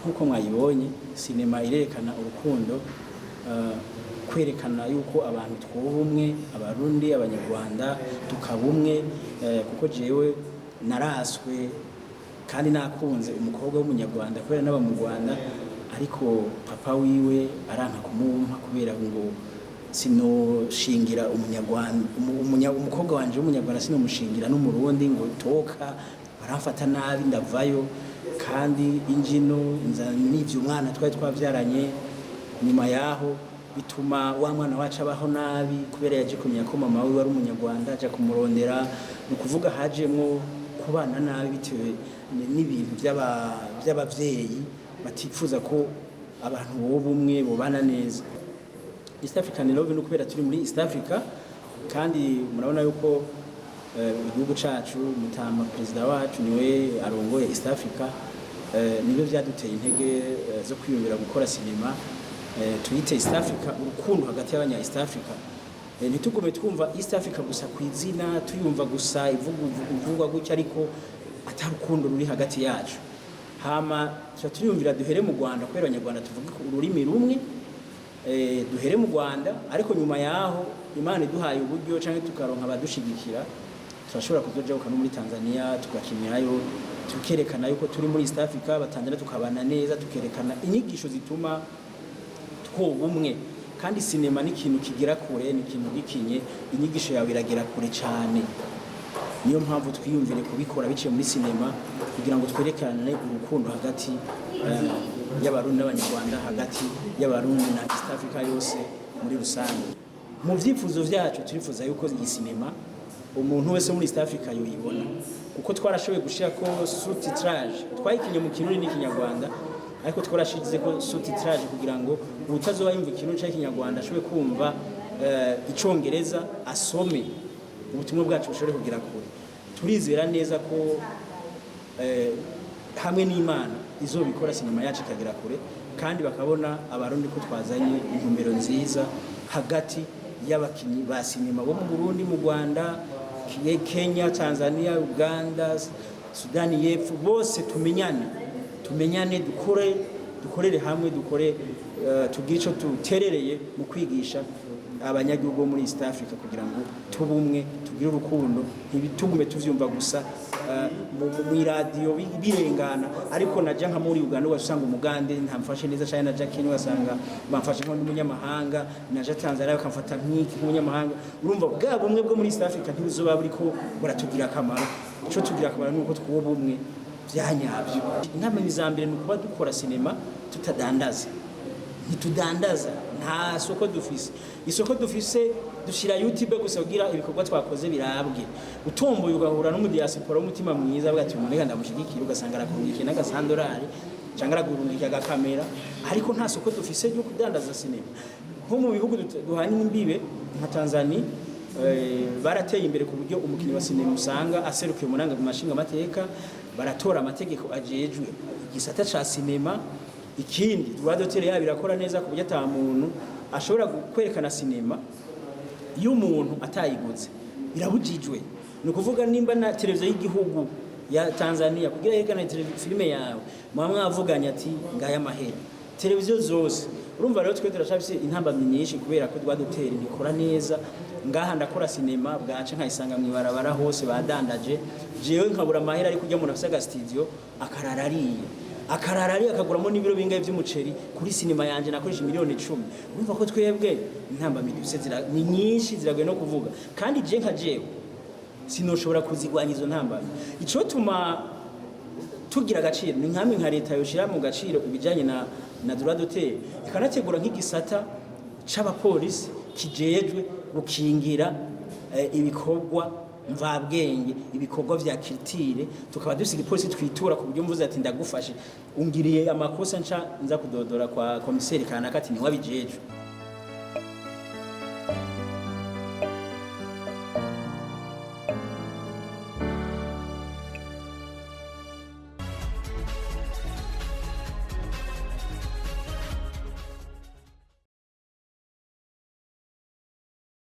nkuko mwayibonye sinema irerekana urukundo kwerekana yuko abantu twubumwe abarundi abanyarwanda tukabumwe kuko jewe naraswe kandi nakunze umukobwa w'umunyarwanda kubera naba mu Rwanda ariko papa wiwe aranka kumumpa kubera ngo sinoshingira umunyarwanda umukobwa wanje w'umunyarwanda sinomushingira n'umurundi ngo toka baramfata nabi ndavayo kandi injino n'ivyo umwana twari twavyaranye nyuma yaho bituma wa mwana wacu abaho nabi kubera yaje kumenya ko mama we wari umunyarwanda aje kumurondera nukuvuga hajemwo kubana nabi bitewe n'ibintu by'abavyeyi batifuza ko abantu bo bumwe bobana neza. East African Love no kubera turi muri East Africa kandi murabona yuko igihugu cacu mutama president wacu niwe arongoye East Africa nibyo byaduteye intege zo kwiyumvira gukora sinema tuyite East Africa urukundo hagati y'abanya East Africa ntitugume twumva East Africa gusa kwizina tuyumva gusa ivugwa gutya ariko atarukundo ruri hagati yacu hama turiyumvira duhere mu Rwanda kubera abanyarwanda tuvuga ururimi rumwe duhere mu Rwanda ariko nyuma yaho Imana iduhaye uburyo canke tukaronka abadushigikira turashobora kuzoja ukano muri Tanzania tugakinirayo tukerekana yuko turi muri East Africa batangira tukabana neza tukerekana inyigisho zituma twubumwe kandi sinema ni ikintu kigira kure ni ikintu gikinye inyigisho yawe iragera kure cyane niyo mpamvu twiyumvire kubikora biciye muri sinema kugira ngo twerekane urukundo hagati y'abarundi n'abanyarwanda hagati y'abarundi na East Africa yose muri rusange mu vyifuzo vyacu turifuza yuko iyi sinema umuntu wese muri East Africa yoyibona kuko twarashoboye gushira ko sous-titrage twayikinye mu Kirundi n'ikinyarwanda ariko twarashize ko sous-titrage kugira ngo utazoba yumva ikintu cy'ikinyarwanda ashobore kumva icongereza asome ubutumwa bwacu bushobore kugira kure turizera neza ko hamwe n'Imana izobikora sinema yacu ikagira kure kandi bakabona abarundi ko twazanye intumbero nziza hagati y'abakinyi ba sinema bo mu Burundi mu Rwanda Kenya Tanzania Uganda Sudani y'Epfo bose tumenyane dukorere hamwe tugire ico tuterereye mu kwigisha abanyagihugu muri East Africa kugira ngo tubumwe tugire urukundo ntibitugume tuvyumva gusa mu radio birengana ariko naja nka muri Uganda wasanga umugande ntamfashe neza cyane naja Kenya wasanga bamfashe nk'umunyamahanga naja Tanzania bakamfata nk'iki nk'umunyamahanga urumva bwa bumwe bwo muri East Africa ntibuzoba buriko buratugira akamaro ico tugira akamaro nuko twubumwe byanyabyo inama nizambere nukuba dukora sinema tutadandaza ntitudandaza nta soko dufise isoko dufise dushira YouTube gusa kugira ibikorwa twakoze birabwe utomboye ugahura no mu diaspora umutima mwiza bwati umuntu ndamushigikira ugasanga arakungikiye n'agasandorari cyangwa aragurungikiye agakamera ariko nta soko dufise yo kudandaza sinema nko mu bihugu duhanye n'imbibe nka Tanzania barateye imbere ku buryo umukinyi wa sinema usanga aserukiye umunanga mu mashinga amateka baratora amategeko ajejwe igisata ca sinema ikindi droit yabo irakora neza ku buryo ata muntu ashobora kwerekana sinema y'umuntu atayiguze birabujijwe ni ukuvuga nimba na televiziyo y'igihugu ya Tanzania kugira yerekane filime yawe mwavuganye ati ngaya mahera televiziyo zose urumva rero twe turashafise intambamyi nyinshi kubera ko droit ntikora neza ngaha ndakora sinema bwaca nkayisanga mwibarabara hose badandaje jewe nkabura mahera ari kujya mu nafisa ga studio akararari akaguramo n'ibiro bingaye by'umuceri kuri sinema yanje nakoresha miliyoni 10 urumva ko twebwe intambamyi duse ni nyinshi ziragoye no kuvuga kandi je nka jewe sinoshobora kuzigwanya izo ntambamyi ico tuma tugira agaciro ni nkamwe nka leta yoshira mu gaciro ibijanye na droit ikanategura nk'igisata c'abapolisi kijejwe gukingira ibikorwa mvabwenge ibikorwa vya culture tukaba dusiga ipolisi twitura ku buryo mvuze ati ndagufashe ungiriye amakosa nza kudodora kwa komiseri kanaka ati ni wabijejwe